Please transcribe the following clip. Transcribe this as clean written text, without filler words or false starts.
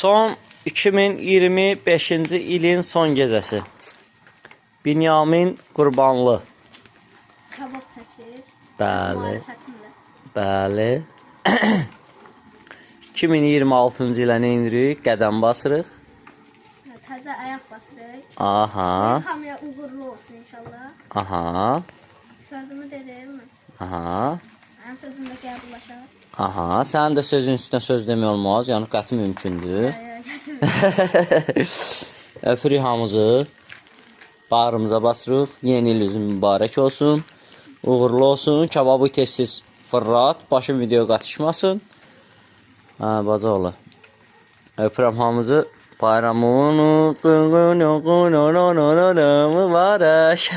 Son 2025-ci ilin son gecəsi. Binyamin Qurbanlı. Kabab çəkir. Bəli. Bəli. 2026-cı ilə nə indirik? Qədəm basırıq. Təzə ayaq basırıq. Aha. Kamera uğurlu olsun inşallah. Aha. Sözümü dedim mi? Aha. Mənim sözümdə qəbullaşar. Aha. Sənin də sözün üstünə söz demək olmaz. Yəni qəti mümkündür. Öpürük hamımızı. Bağrımıza basırıq. Yeni iliniz mübarək olsun. Uğurlu olsun. Kebabı tez-tez fırlat. Başım videoya qatışmasın. Ha, baca ola. Öpürəm hamımızı. Bayramın mübarək.